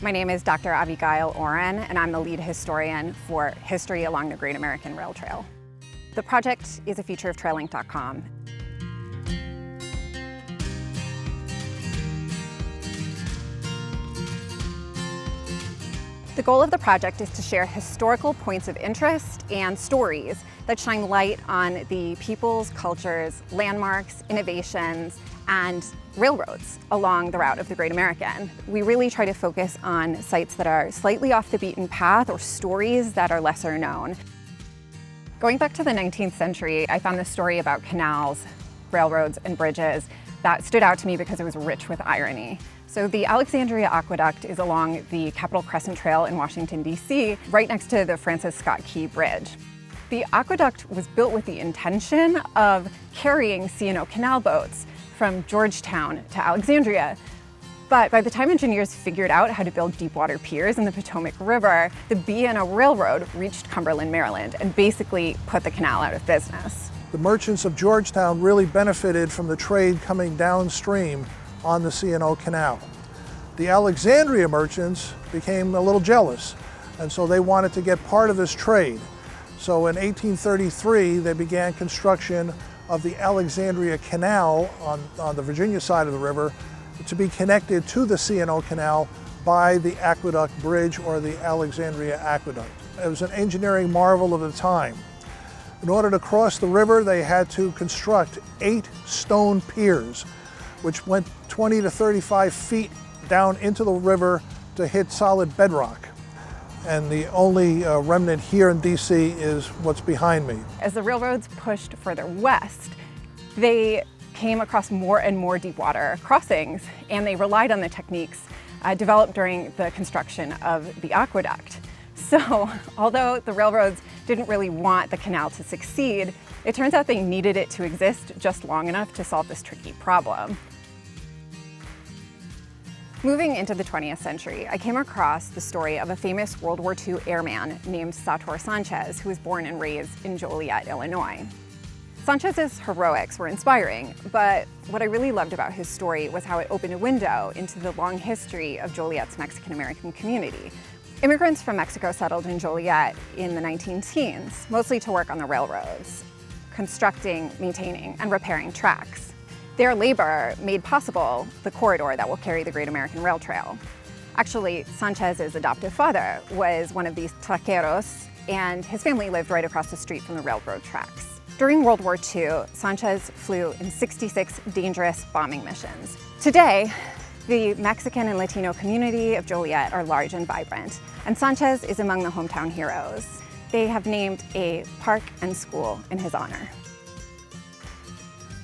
My name is Dr. Avigail Oren, and I'm the lead historian for History Along the Great American Rail Trail. The project is a feature of traillink.com. The goal of the project is to share historical points of interest and stories that shine light on the peoples, cultures, landmarks, innovations, and railroads along the route of the Great American. We really try to focus on sites that are slightly off the beaten path or stories that are lesser known. Going back to the 19th century, I found this story about canals, railroads, and bridges that stood out to me because it was rich with irony. So the Alexandria Aqueduct is along the Capitol Crescent Trail in Washington, D.C., right next to the Francis Scott Key Bridge. The aqueduct was built with the intention of carrying C&O canal boats from Georgetown to Alexandria. But by the time engineers figured out how to build deep water piers in the Potomac River, the B&O Railroad reached Cumberland, Maryland, and basically put the canal out of business. The merchants of Georgetown really benefited from the trade coming downstream on the C&O Canal. The Alexandria merchants became a little jealous, and so they wanted to get part of this trade. So in 1833, they began construction of the Alexandria Canal on the Virginia side of the river to be connected to the C&O Canal by the Aqueduct Bridge or the Alexandria Aqueduct. It was an engineering marvel of the time. In order to cross the river, they had to construct 8 stone piers, which went 20 to 35 feet down into the river to hit solid bedrock. And the only remnant here in DC is what's behind me. As the railroads pushed further west, they came across more and more deep water crossings, and they relied on the techniques developed during the construction of the aqueduct. So, although the railroads didn't really want the canal to succeed, it turns out they needed it to exist just long enough to solve this tricky problem. Moving into the 20th century, I came across the story of a famous World War II airman named Simeon Sanchez, who was born and raised in Joliet, Illinois. Sanchez's heroics were inspiring, but what I really loved about his story was how it opened a window into the long history of Joliet's Mexican-American community. Immigrants from Mexico settled in Joliet in the 19-teens, mostly to work on the railroads, constructing, maintaining, and repairing tracks. Their labor made possible the corridor that will carry the Great American Rail Trail. Actually, Sanchez's adoptive father was one of these traqueros, and his family lived right across the street from the railroad tracks. During World War II, Sanchez flew in 66 dangerous bombing missions. Today, the Mexican and Latino community of Joliet are large and vibrant, and Sanchez is among the hometown heroes. They have named a park and school in his honor.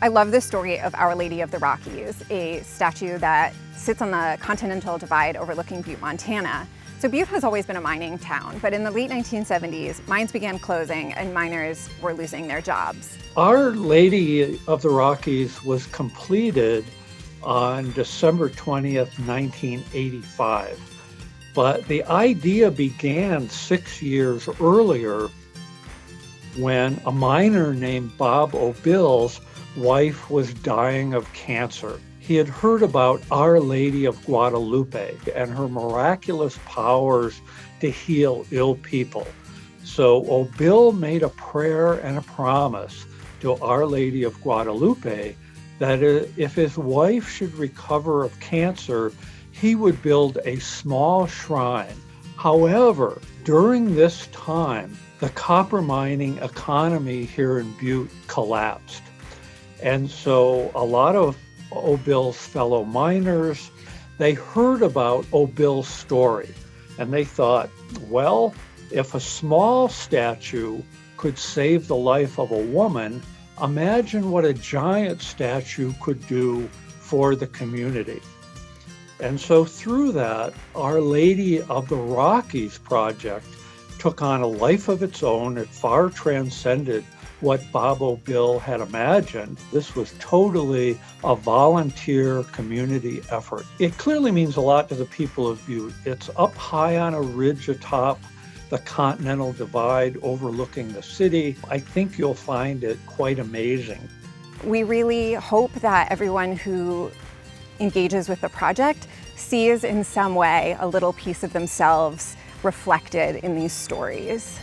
I love the story of Our Lady of the Rockies, a statue that sits on the Continental Divide overlooking Butte, Montana. So Butte has always been a mining town, but in the late 1970s, mines began closing and miners were losing their jobs. Our Lady of the Rockies was completed on December 20th, 1985. But the idea began 6 years earlier when a miner named Bob O'Bill's wife was dying of cancer. He had heard about Our Lady of Guadalupe and her miraculous powers to heal ill people. So O'Bill made a prayer and a promise to Our Lady of Guadalupe that if his wife should recover of cancer, he would build a small shrine. However, during this time, the copper mining economy here in Butte collapsed. And so a lot of O'Bill's fellow miners, they heard about O'Bill's story, and they thought, well, if a small statue could save the life of a woman, imagine what a giant statue could do for the community. And so through that, Our Lady of the Rockies project took on a life of its own. It far transcended what Bob O'Bill had imagined. This was totally a volunteer community effort. It clearly means a lot to the people of Butte. It's up high on a ridge atop the Continental Divide overlooking the city. I think you'll find it quite amazing. We really hope that everyone who engages with the project sees in some way a little piece of themselves reflected in these stories.